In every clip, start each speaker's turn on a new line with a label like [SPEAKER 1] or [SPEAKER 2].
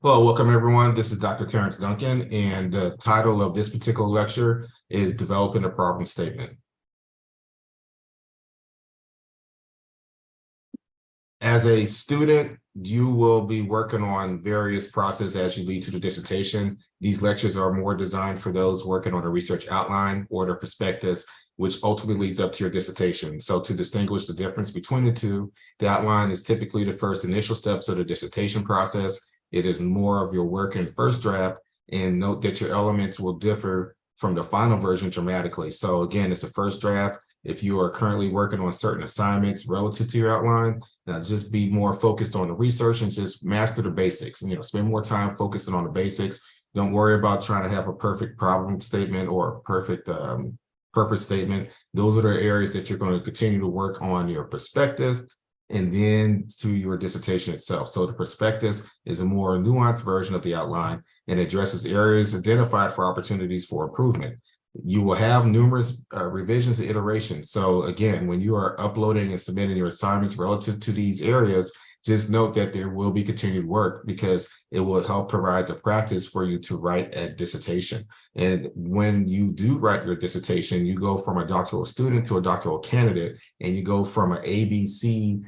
[SPEAKER 1] Hello, welcome everyone. This is Dr. Terrence Duncan, and the title of this particular lecture is Developing a Problem Statement. As a student, you will be working on various processes as you lead to the dissertation. These lectures are more designed for those working on a research outline or the prospectus, which ultimately leads up to your dissertation. So to distinguish the difference between the two, the outline is typically the first initial steps of the dissertation process. It is more of your work in first draft, and note that your elements will differ from the final version dramatically. So again, it's a first draft. If you are currently working on certain assignments relative to your outline, just be more focused on the research and just master the basics. Spend more time focusing on the basics. Don't worry about trying to have a perfect problem statement or a perfect purpose statement. Those are the areas that you're going to continue to work on your perspective and then to your dissertation itself. So the prospectus is a more nuanced version of the outline and addresses areas identified for opportunities for improvement. You will have numerous revisions and iterations. So again, when you are uploading and submitting your assignments relative to these areas, just note that there will be continued work because it will help provide the practice for you to write a dissertation. And when you do write your dissertation, you go from a doctoral student to a doctoral candidate, and you go from an ABC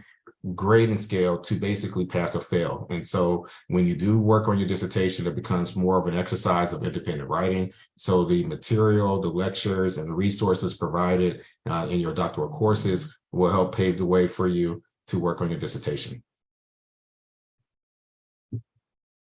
[SPEAKER 1] grading scale to basically pass or fail. And so when you do work on your dissertation, it becomes more of an exercise of independent writing. So the material, the lectures, and the resources provided in your doctoral courses will help pave the way for you to work on your dissertation.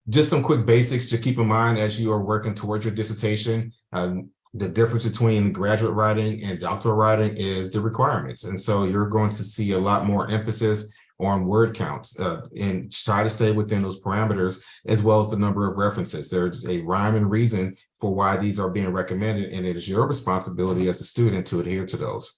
[SPEAKER 1] Just some quick basics to keep in mind as you are working towards your dissertation. The difference between graduate writing and doctoral writing is the requirements. And so you're going to see a lot more emphasis on word counts and try to stay within those parameters, as well as the number of references. There's a rhyme and reason for why these are being recommended, and it is your responsibility as a student to adhere to those.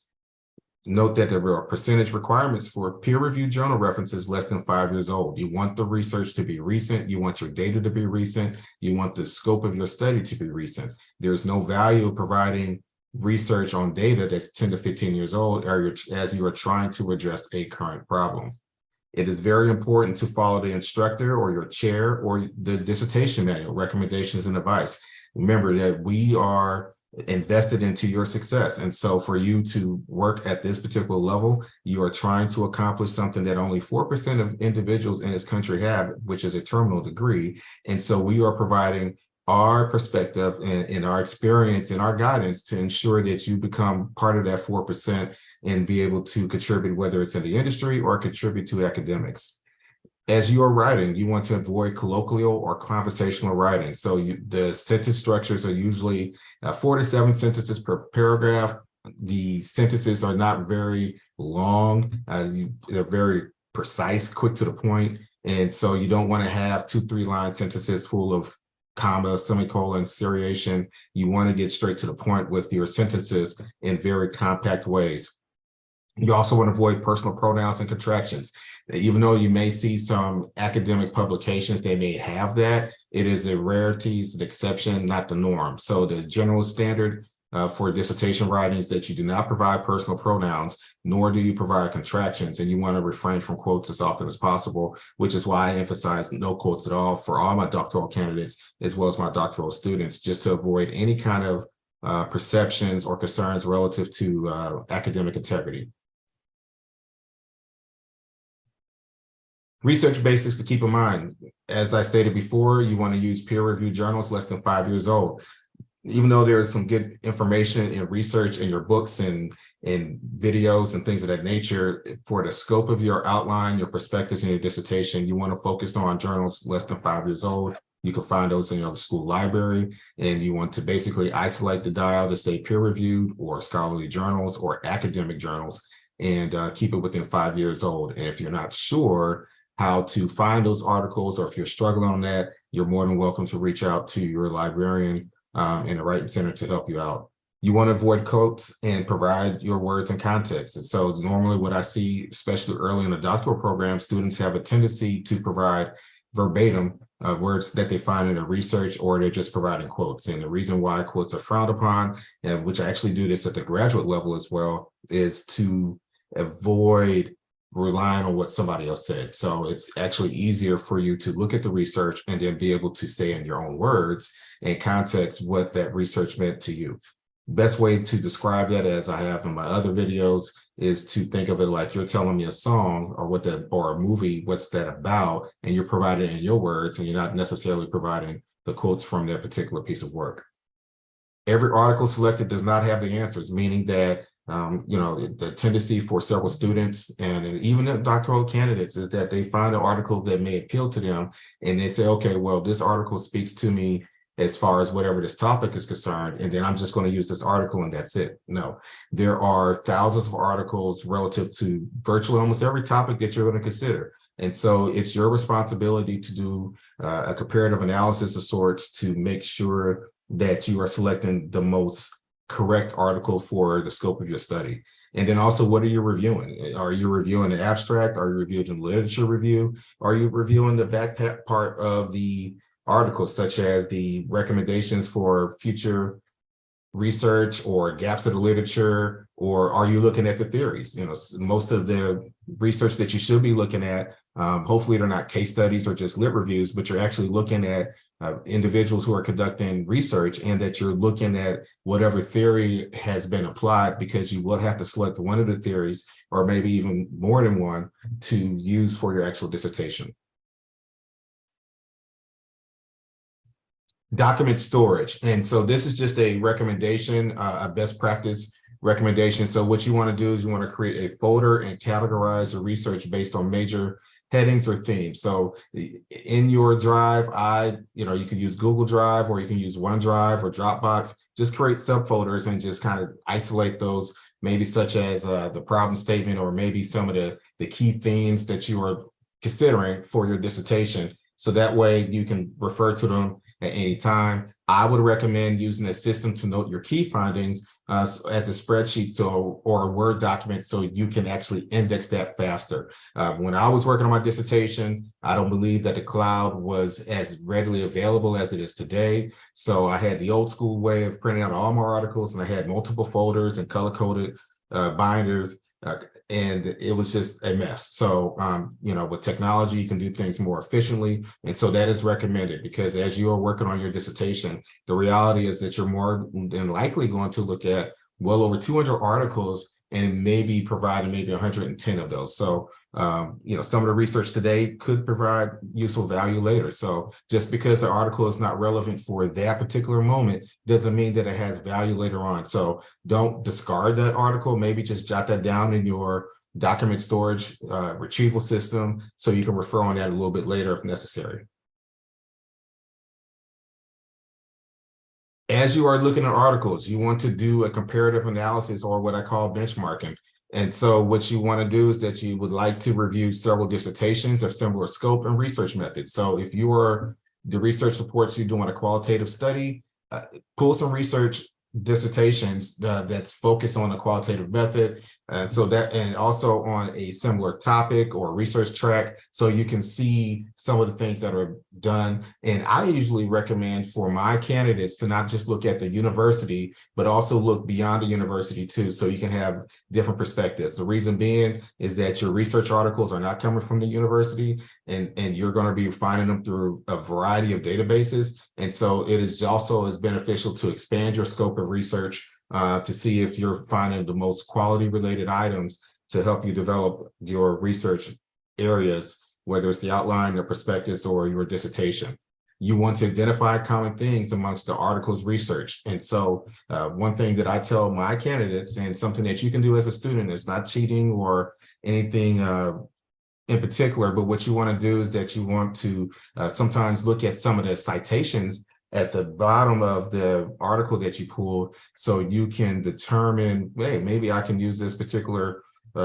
[SPEAKER 1] Note that there are percentage requirements for peer-reviewed journal references less than 5 years old. You want the research to be recent. You want your data to be recent. You want the scope of your study to be recent. There's no value of providing research on data that's 10 to 15 years old as you are trying to address a current problem. It is very important to follow the instructor or your chair or the dissertation manual, recommendations and advice. Remember that we are invested into your success. And so for you to work at this particular level, you are trying to accomplish something that only 4% of individuals in this country have, which is a terminal degree. And so we are providing our perspective and our experience and our guidance to ensure that you become part of that 4% and be able to contribute, whether it's in the industry or contribute to academics. As you are writing, you want to avoid colloquial or conversational writing. So the sentence structures are usually 4 to 7 sentences per paragraph. The sentences are not very long. They're very precise, quick to the point. And so you don't want to have 2-3 line sentences full of comma, semicolon, seriation. You want to get straight to the point with your sentences in very compact ways. You also want to avoid personal pronouns and contractions. Even though you may see some academic publications, they may have that, it is a rarity, it's an exception, not the norm. So the general standard for dissertation writing is that you do not provide personal pronouns, nor do you provide contractions, and you want to refrain from quotes as often as possible, which is why I emphasize no quotes at all for all my doctoral candidates, as well as my doctoral students, just to avoid any kind of perceptions or concerns relative to academic integrity. Research basics to keep in mind. As I stated before, you want to use peer-reviewed journals less than 5 years old. Even though there is some good information in research in your books and videos and things of that nature, for the scope of your outline, your prospectus, and your dissertation, you want to focus on journals less than 5 years old. You can find those in your school library, and you want to basically isolate the dial to say peer-reviewed or scholarly journals or academic journals, and keep it within 5 years old. And if you're not sure how to find those articles, or if you're struggling on that, you're more than welcome to reach out to your librarian in the Writing Center to help you out. You want to avoid quotes and provide your words in context. And so normally what I see, especially early in the doctoral program, students have a tendency to provide verbatim words that they find in the research, or they're just providing quotes. And the reason why quotes are frowned upon, and which I actually do this at the graduate level as well, is to avoid relying on what somebody else said. So it's actually easier for you to look at the research and then be able to say in your own words and context what that research meant to you. Best way to describe that, as I have in my other videos, is to think of it like you're telling me a song or a movie, what's that about, and you're providing it in your words, and you're not necessarily providing the quotes from that particular piece of work. Every article selected does not have the answers, meaning that the tendency for several students and even the doctoral candidates is that they find an article that may appeal to them, and they say, okay, well, this article speaks to me as far as whatever this topic is concerned, and then I'm just going to use this article and that's it. No, there are thousands of articles relative to virtually almost every topic that you're going to consider. And so it's your responsibility to do a comparative analysis of sorts to make sure that you are selecting the most correct article for the scope of your study. And then also, what are you reviewing? Are you reviewing the abstract? Are you reviewing the literature review? Are you reviewing the back part of the articles, such as the recommendations for future research or gaps in the literature? Or are you looking at the theories? Most of the research that you should be looking at, hopefully they're not case studies or just lit reviews, but you're actually looking at individuals who are conducting research, and that you're looking at whatever theory has been applied, because you will have to select one of the theories, or maybe even more than one, to use for your actual dissertation. Document storage. And so this is just a recommendation, a best practice recommendation. So what you want to do is you want to create a folder and categorize the research based on major headings or themes. So in your drive, you can use Google Drive, or you can use OneDrive or Dropbox. Just create subfolders and just kind of isolate those, maybe such as the problem statement, or maybe some of the key themes that you are considering for your dissertation. So that way you can refer to them at any time. I would recommend using a system to note your key findings as a spreadsheet or a Word document, so you can actually index that faster. When I was working on my dissertation, I don't believe that the cloud was as readily available as it is today. So I had the old school way of printing out all my articles, and I had multiple folders and color-coded binders. And it was just a mess. So, with technology, you can do things more efficiently. And so that is recommended, because as you are working on your dissertation, the reality is that you're more than likely going to look at well over 200 articles and maybe providing maybe 110 of those. So, some of the research today could provide useful value later. So just because the article is not relevant for that particular moment doesn't mean that it has value later on. So don't discard that article. Maybe just jot that down in your document storage retrieval system, so you can refer on that a little bit later if necessary. As you are looking at articles, you want to do a comparative analysis, or what I call benchmarking. And so what you want to do is that you would like to review several dissertations of similar scope and research methods. So if you are the research supports you doing a qualitative study, pull some research dissertations that's focused on a qualitative method, and also on a similar topic or research track, so you can see some of the things that are done. And I usually recommend for my candidates to not just look at the university, but also look beyond the university too, so you can have different perspectives. The reason being is that your research articles are not coming from the university, and you're going to be finding them through a variety of databases. And so it is also as beneficial to expand your scope of research to see if you're finding the most quality related items to help you develop your research areas, whether it's the outline, the prospectus, or your dissertation. You want to identify common things amongst the article's research. And so one thing that I tell my candidates, and something that you can do as a student, is not cheating or anything in particular, but what you want to do is that you want to sometimes look at some of the citations at the bottom of the article that you pull, so you can determine, hey, maybe I can use this particular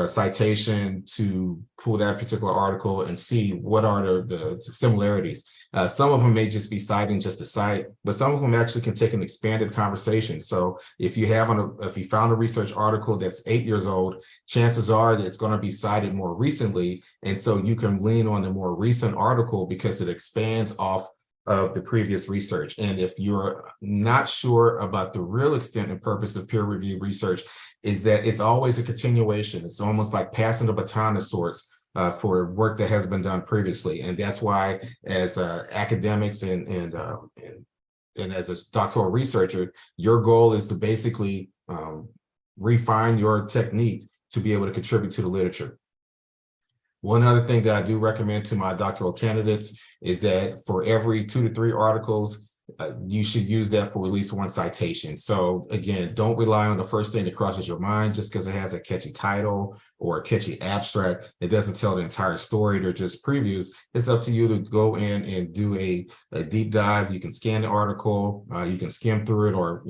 [SPEAKER 1] citation to pull that particular article and see what are the similarities. Some of them may just be citing just a cite, but some of them actually can take an expanded conversation. So if you found a research article that's 8 years old, chances are that it's going to be cited more recently. And so you can lean on the more recent article because it expands off of the previous research. And if you're not sure about the real extent and purpose of peer review research, is that it's always a continuation. It's almost like passing the baton of sorts for work that has been done previously. And that's why as academics and as a doctoral researcher, your goal is to basically refine your technique to be able to contribute to the literature. One other thing that I do recommend to my doctoral candidates is that for every 2 to 3 articles, you should use that for at least 1 citation. So again, don't rely on the first thing that crosses your mind just because it has a catchy title or a catchy abstract. It doesn't tell the entire story. They're just previews. It's up to you to go in and do a deep dive. You can scan the article, you can skim through it, or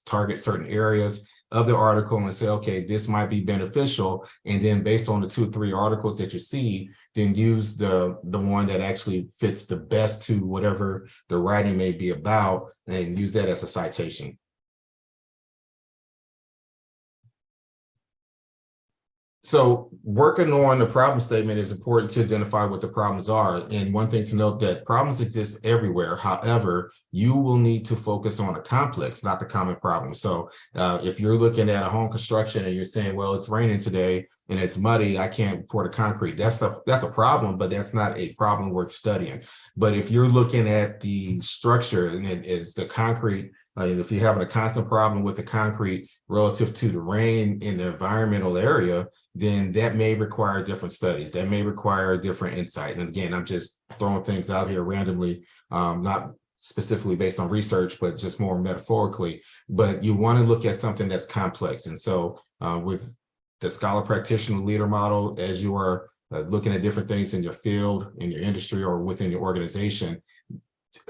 [SPEAKER 1] target certain areas of the article and say, okay, this might be beneficial. And then based on the 2 or 3 articles that you see, then use the one that actually fits the best to whatever the writing may be about and use that as a citation. So working on the problem statement is important to identify what the problems are. And one thing to note that problems exist everywhere. However, you will need to focus on a complex, not the common problem. So if you're looking at a home construction and you're saying, well, it's raining today and it's muddy, I can't pour the concrete. That's a problem, but that's not a problem worth studying. But if you're looking at the structure and it is the concrete, and if you're having a constant problem with the concrete relative to the rain in the environmental area, then that may require different studies. That may require different insight. And again, I'm just throwing things out here randomly, not specifically based on research, but just more metaphorically. But you want to look at something that's complex. And so with the scholar practitioner leader model, as you are looking at different things in your field, in your industry, or within your organization,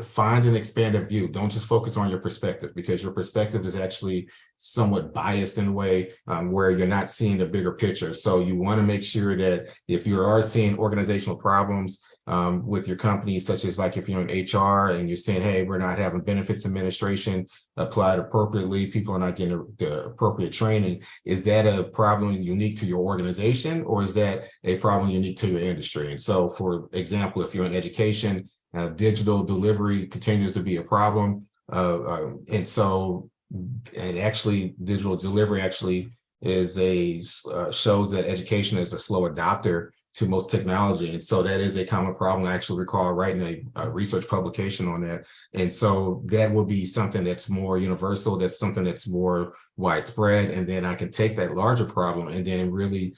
[SPEAKER 1] find an expanded view. Don't just focus on your perspective, because your perspective is actually somewhat biased in a way where you're not seeing the bigger picture. So you want to make sure that if you are seeing organizational problems with your company, such as like if you're in HR and you're saying, hey, we're not having benefits administration applied appropriately, people are not getting the appropriate training, is that a problem unique to your organization, or is that a problem unique to your industry? And so, for example, if you're in education, digital delivery continues to be a problem. And actually digital delivery actually is shows that education is a slow adopter to most technology. And so that is a common problem. I actually recall writing a research publication on that. And so that will be something that's more universal, that's something that's more widespread. And then I can take that larger problem and then really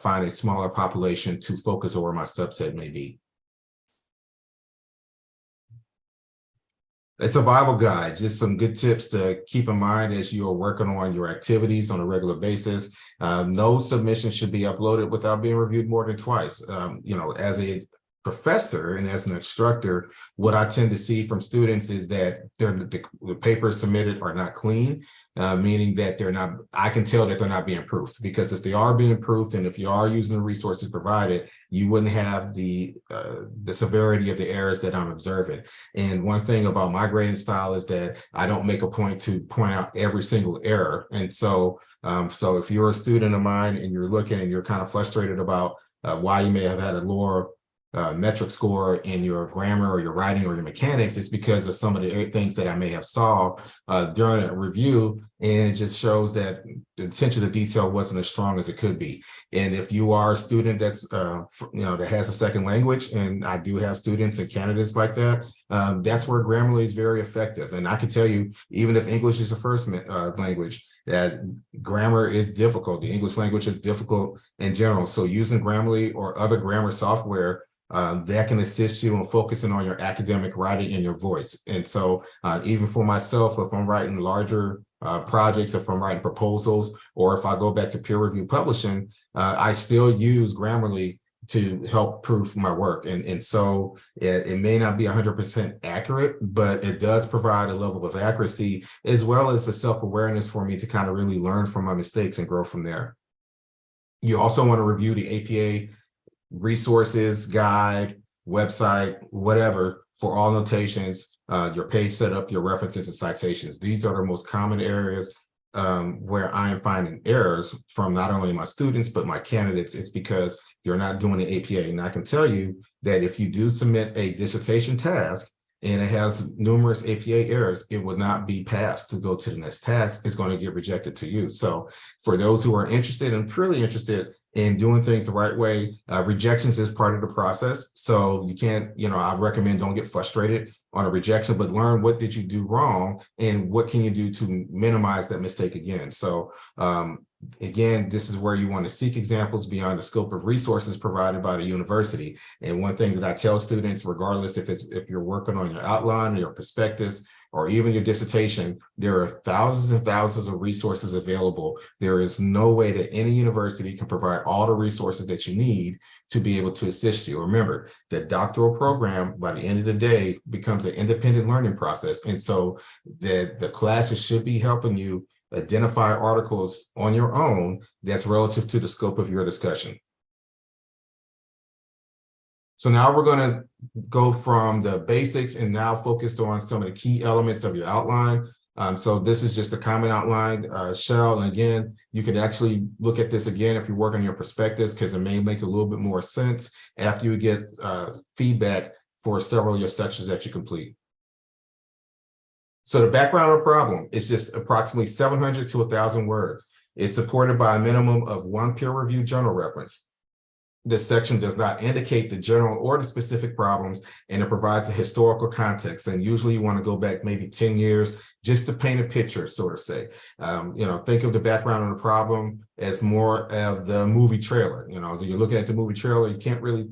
[SPEAKER 1] find a smaller population to focus on where my subset may be. A survival guide, just some good tips to keep in mind as you are working on your activities on a regular basis. No submission should be uploaded without being reviewed more than twice. As a professor and as an instructor, what I tend to see from students is that the papers submitted are not clean, meaning that I can tell that they're not being proofed, because if they are being proofed and if you are using the resources provided, you wouldn't have the severity of the errors that I'm observing. And one thing about my grading style is that I don't make a point to point out every single error. And so if you're a student of mine and you're looking and you're kind of frustrated about why you may have had a lower metric score in your grammar or your writing or your mechanics, it's because of some of the things that I may have saw during a review, and it just shows that the attention to detail wasn't as strong as it could be. And if you are a student that's that has a second language, and I do have students and candidates like that, that's where Grammarly is very effective. And I can tell you, even if English is a first language, that grammar is difficult. The English language is difficult in general. So using Grammarly or other grammar software that can assist you in focusing on your academic writing and your voice. And so even for myself, if I'm writing larger projects, if I'm writing proposals, or if I go back to peer review publishing, I still use Grammarly to help proof my work. And so it may not be 100% accurate, but it does provide a level of accuracy as well as a self-awareness for me to kind of really learn from my mistakes and grow from there. You also want to review the APA resources, guide, website, whatever, for all notations, your page setup, your references and citations. These are the most common areas where I am finding errors from not only my students, but my candidates. It's because they're not doing the APA. And I can tell you that if you do submit a dissertation task, and it has numerous APA errors, it would not be passed to go to the next task. It's going to get rejected to you. So for those who are interested and truly interested in doing things the right way, rejections is part of the process. So you can't, I recommend don't get frustrated on a rejection, but learn what did you do wrong and what can you do to minimize that mistake again. So again, this is where you want to seek examples beyond the scope of resources provided by the university. And one thing that I tell students, regardless if you're working on your outline or your prospectus or even your dissertation, there are thousands and thousands of resources available. There is no way that any university can provide all the resources that you need to be able to assist you. Remember, the doctoral program, by the end of the day, becomes an independent learning process. And so the classes should be helping you identify articles on your own that's relative to the scope of your discussion. So now we're going to go from the basics and now focus on some of the key elements of your outline. So this is just a common outline shell. And again, you can actually look at this again if you work on your prospectus, because it may make a little bit more sense after you get feedback for several of your sections that you complete. So the background of the problem is just approximately 700 to 1,000 words. It's supported by a minimum of 1 peer-reviewed journal reference. This section does not indicate the general or the specific problems, and it provides a historical context. And usually you want to go back maybe 10 years just to paint a picture, sort of say. Think of the background of the problem as more of the movie trailer. So you're looking at the movie trailer, you can't really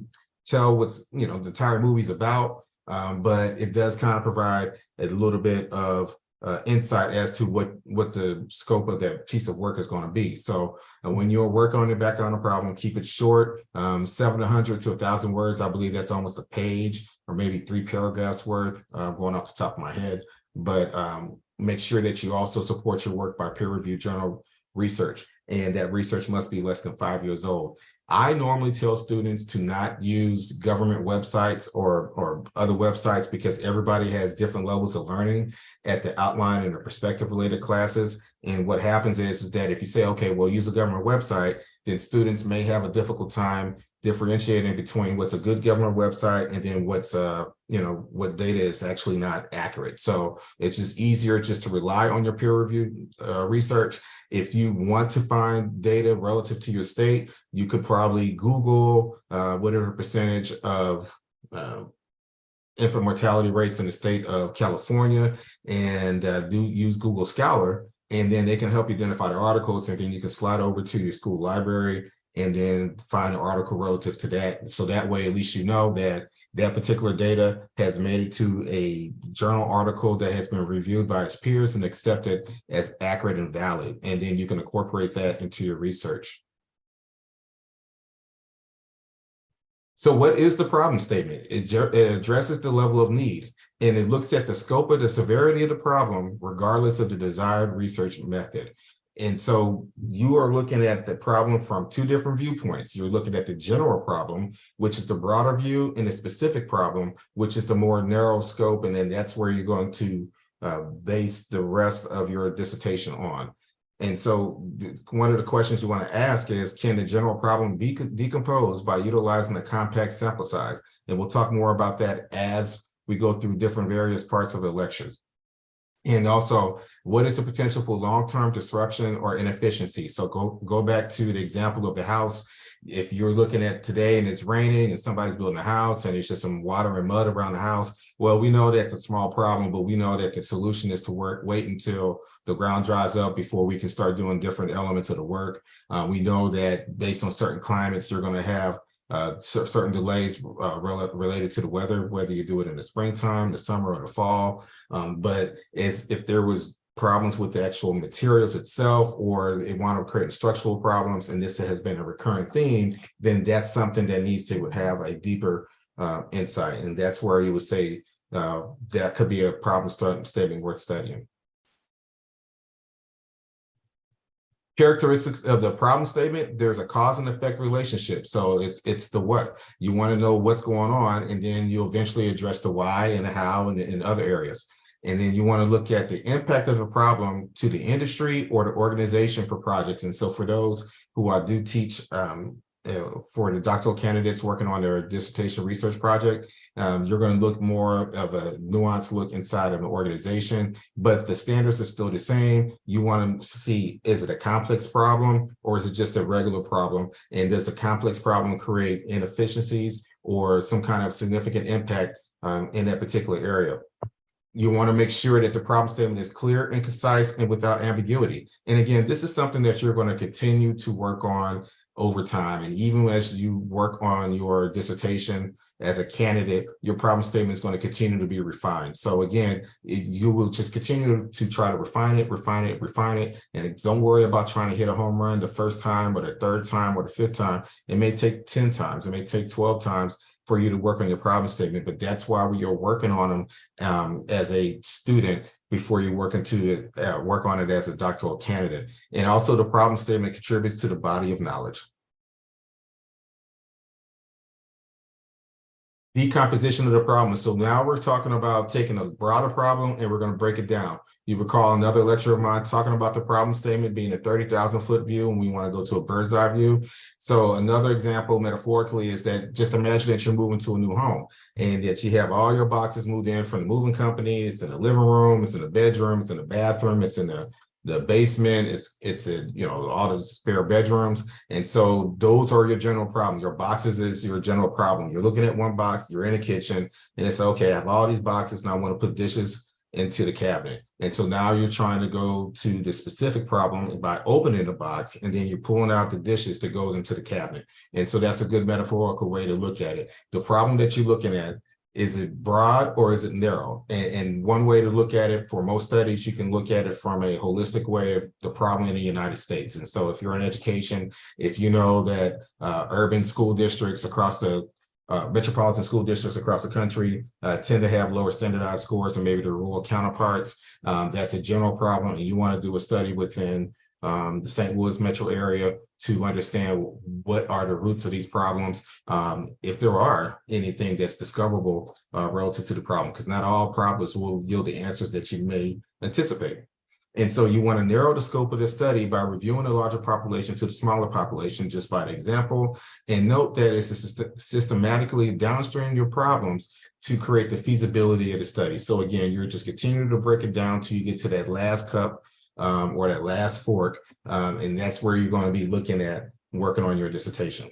[SPEAKER 1] tell what's, the entire movie's about, but it does kind of provide a little bit of insight as to what the scope of that piece of work is going to be. So when you're working on the background of the problem, keep it short. 700 to 1,000 words, I believe that's almost a page or maybe 3 paragraphs worth, going off the top of my head. But make sure that you also support your work by peer-reviewed journal research, and that research must be less than 5 years old. I normally tell students to not use government websites or other websites, because everybody has different levels of learning at the outline and the perspective related classes. And what happens is that if you say, okay, well, use a government website, then students may have a difficult time differentiating between what's a good government website and then what's what data is actually not accurate. So it's just easier just to rely on your peer-reviewed research. If you want to find data relative to your state, you could probably Google whatever percentage of infant mortality rates in the state of California, and use Google Scholar, and then they can help you identify the articles, and then you can slide over to your school library and then find an article relative to that. So that way, at least you know that that particular data has made it to a journal article that has been reviewed by its peers and accepted as accurate and valid. And then you can incorporate that into your research. So what is the problem statement? It addresses the level of need, and it looks at the scope of the severity of the problem, regardless of the desired research method. And so you are looking at the problem from 2 different viewpoints. You're looking at the general problem, which is the broader view, and the specific problem, which is the more narrow scope. And then that's where you're going to base the rest of your dissertation on. And so one of the questions you want to ask is, can the general problem be decomposed by utilizing a compact sample size? And we'll talk more about that as we go through different various parts of the lectures. And also, what is the potential for long-term disruption or inefficiency? So go back to the example of the house. If you're looking at today and it's raining and somebody's building a house and it's just some water and mud around the house, well, we know that's a small problem, but we know that the solution is to wait until the ground dries up before we can start doing different elements of the work. We know that based on certain climates, you're going to have certain delays related to the weather, whether you do it in the springtime, the summer, or the fall. But if there was problems with the actual materials itself, or it wound up creating structural problems, and this has been a recurring theme, then that's something that needs to have a deeper insight. And that's where you would say that could be a problem statement worth studying. Characteristics of the problem statement: there's a cause and effect relationship. So it's the what. You want to know what's going on, and then you eventually address the why and the how and in other areas. And then you want to look at the impact of the problem to the industry or the organization for projects. And so for those who I do teach for the doctoral candidates working on their dissertation research project, you're going to look more of a nuanced look inside of an organization, but the standards are still the same. You want to see, is it a complex problem or is it just a regular problem? And does the complex problem create inefficiencies or some kind of significant impact in that particular area? You want to make sure that the problem statement is clear and concise and without ambiguity. And again, this is something that you're going to continue to work on over time. And even as you work on your dissertation as a candidate, your problem statement is going to continue to be refined. So again, you will just continue to try to refine it. And don't worry about trying to hit a home run the first time or the third time or the fifth time. It may take 10 times, it may take 12 times for you to work on your problem statement, but that's why you're working on them as a student before you work on it as a doctoral candidate. And also the problem statement contributes to the body of knowledge. Decomposition of the problem. So now we're talking about taking a broader problem and we're going to break it down. You recall another lecture of mine talking about the problem statement being a 30,000 foot view and we want to go to a bird's eye view. So another example metaphorically is that just imagine that you're moving to a new home and that you have all your boxes moved in from the moving company. It's in the living room, it's in the bedroom, it's in the bathroom, it's in the basement, it's in, you know, all the spare bedrooms. And so those are your general problem. Your boxes is your general problem. You're looking at one box, you're in a kitchen and it's okay, I have all these boxes and I want to put dishes into the cabinet. And so now you're trying to go to the specific problem by opening the box and then you're pulling out the dishes that goes into the cabinet. And so that's a good metaphorical way to look at it. The problem that you're looking at, is it broad or is it narrow? And one way to look at it for most studies, you can look at it from a holistic way of the problem in the United States. And so if you're in education, if you know that urban school districts across the metropolitan school districts across the country tend to have lower standardized scores than maybe the rural counterparts, that's a general problem. And you want to do a study within the St. Louis metro area to understand what are the roots of these problems, if there are anything that's discoverable relative to the problem, because not all problems will yield the answers that you may anticipate. And so you want to narrow the scope of the study by reviewing the larger population to the smaller population just by example, and note that it's systematically downstream your problems to create the feasibility of the study. So again, you're just continuing to break it down till you get to that last cup or that last fork, and that's where you're going to be looking at working on your dissertation.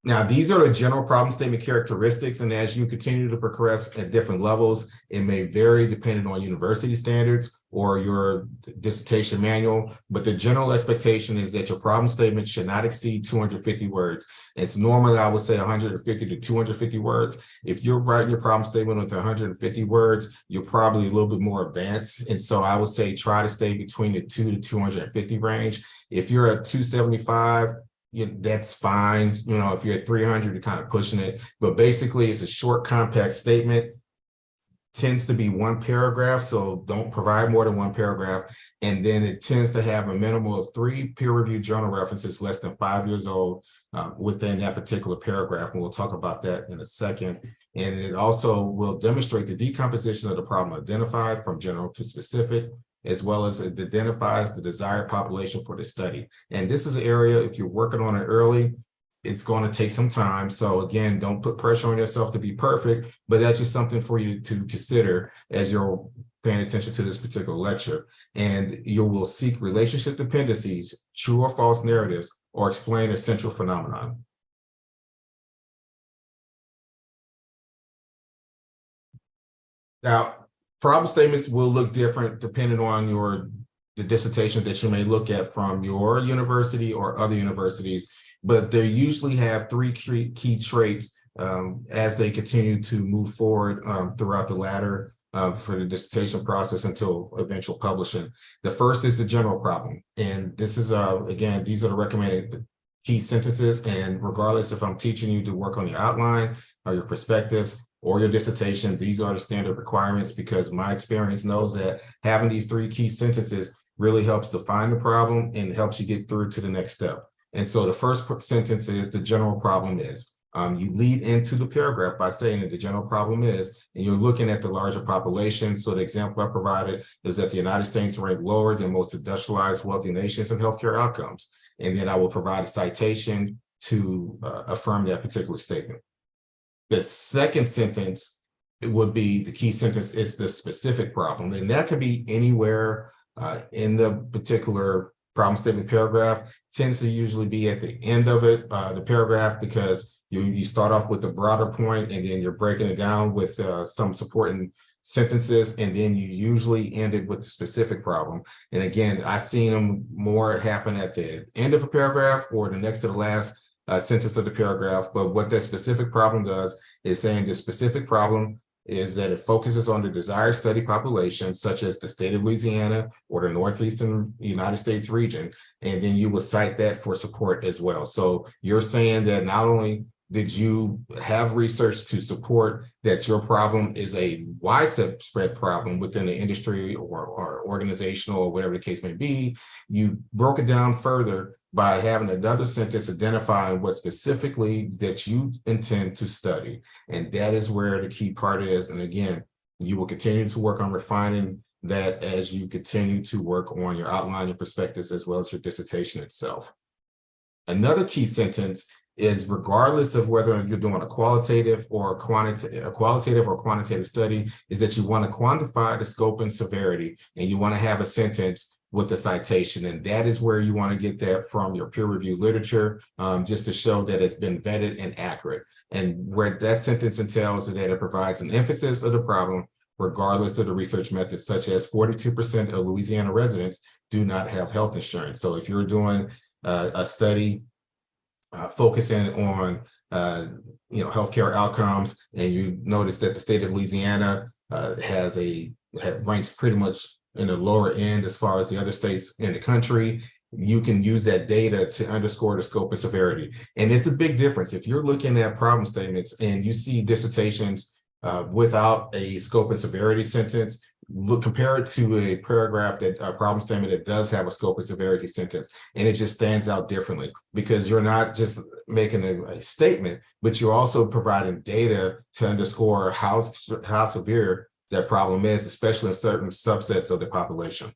[SPEAKER 1] Now, these are the general problem statement characteristics, and as you continue to progress at different levels, it may vary depending on university standards or your dissertation manual, but the general expectation is that your problem statement should not exceed 250 words. It's normally, I would say 150 to 250 words. If you're writing your problem statement with 150 words, you're probably a little bit more advanced. And so I would say try to stay between the 200 to 250 range. If you're at 275, that's fine. You know, if you're at 300, you're kind of pushing it. But basically, it's a short, compact statement. Tends to be one paragraph, so don't provide more than one paragraph. And then it tends to have a minimum of 3 peer-reviewed journal references less than 5 years old within that particular paragraph. And we'll talk about that in a second. And it also will demonstrate the decomposition of the problem identified from general to specific, as well as it identifies the desired population for the study. And this is an area, if you're working on it early, it's going to take some time. So again, don't put pressure on yourself to be perfect, but that's just something for you to consider as you're paying attention to this particular lecture. And you will seek relationship dependencies, true or false narratives, or explain a central phenomenon. Now, problem statements will look different depending on the dissertation that you may look at from your university or other universities, but they usually have 3 key traits as they continue to move forward throughout the ladder for the dissertation process until eventual publishing. The first is the general problem. And this is, again, these are the recommended key sentences. And regardless if I'm teaching you to work on your outline or your prospectus or your dissertation, these are the standard requirements, because my experience knows that having these 3 key sentences really helps define the problem and helps you get through to the next step. And so the first sentence is the general problem is. You lead into the paragraph by saying that the general problem is, and you're looking at the larger population. So the example I provided is that the United States ranked lower than most industrialized wealthy nations in healthcare outcomes. and then I will provide a citation to affirm that particular statement. The second sentence, it would be the key sentence is the specific problem, and that could be anywhere in the particular problem statement paragraph. Tends to usually be at the end of it, the paragraph, because you start off with the broader point and then you're breaking it down with some supporting sentences, and then you usually end it with a specific problem. And again, I've seen them more happen at the end of a paragraph or the next to the last sentence of the paragraph. But what that specific problem does is saying the specific problem is that it focuses on the desired study population, such as the state of Louisiana or the Northeastern United States region, and then you will cite that for support as well. So you're saying that not only did you have research to support that your problem is a widespread problem within the industry or organizational or whatever the case may be, you broke it down further by having another sentence identifying what specifically that you intend to study. And that is where the key part is. And again, you will continue to work on refining that as you continue to work on your outline, your prospectus, as well as your dissertation itself. Another key sentence is, regardless of whether you're doing a qualitative or quantitative study, is that you want to quantify the scope and severity, and you want to have a sentence with the citation. And that is where you want to get that from your peer-reviewed literature, just to show that it's been vetted and accurate. And where that sentence entails is that it provides an emphasis of the problem, regardless of the research methods, such as 42% of Louisiana residents do not have health insurance. So if you're doing a study focusing on healthcare outcomes, and you notice that the state of Louisiana ranks pretty much in the lower end as far as the other states in the country, you can use that data to underscore the scope and severity. And it's a big difference. If you're looking at problem statements and you see dissertations without a scope and severity sentence, compare it to a paragraph, that problem statement that does have a scope and severity sentence, and it just stands out differently, because you're not just making a statement, but you're also providing data to underscore how severe that problem is, especially in certain subsets of the population.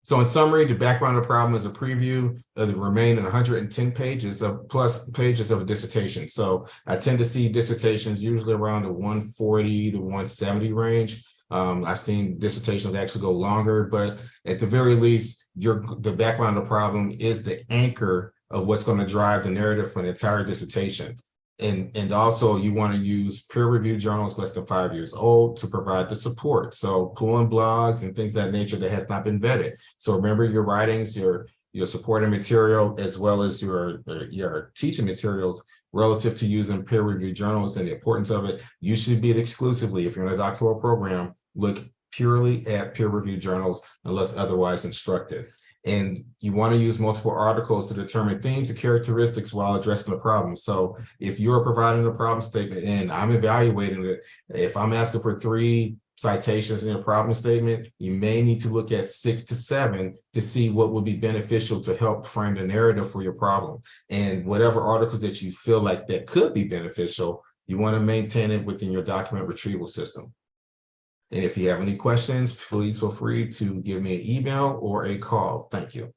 [SPEAKER 1] So in summary, the background of the problem is a preview of the remaining 110 pages plus pages of a dissertation. So I tend to see dissertations usually around the 140 to 170 range. I've seen dissertations actually go longer, but at the very least, the background of the problem is the anchor of what's going to drive the narrative for the entire dissertation. And also you want to use peer-reviewed journals less than 5 years old to provide the support. So pulling blogs and things of that nature that has not been vetted. So remember, your writings, your supporting material, as well as your teaching materials relative to using peer-reviewed journals and the importance of it, you should be it exclusively, if you're in a doctoral program, look purely at peer-reviewed journals unless otherwise instructed. And you want to use multiple articles to determine themes and characteristics while addressing the problem. So if you're providing a problem statement and I'm evaluating it, if I'm asking for 3 citations in a problem statement, you may need to look at 6 to 7 to see what would be beneficial to help frame the narrative for your problem. And whatever articles that you feel like that could be beneficial, you want to maintain it within your document retrieval system. And if you have any questions, please feel free to give me an email or a call. Thank you.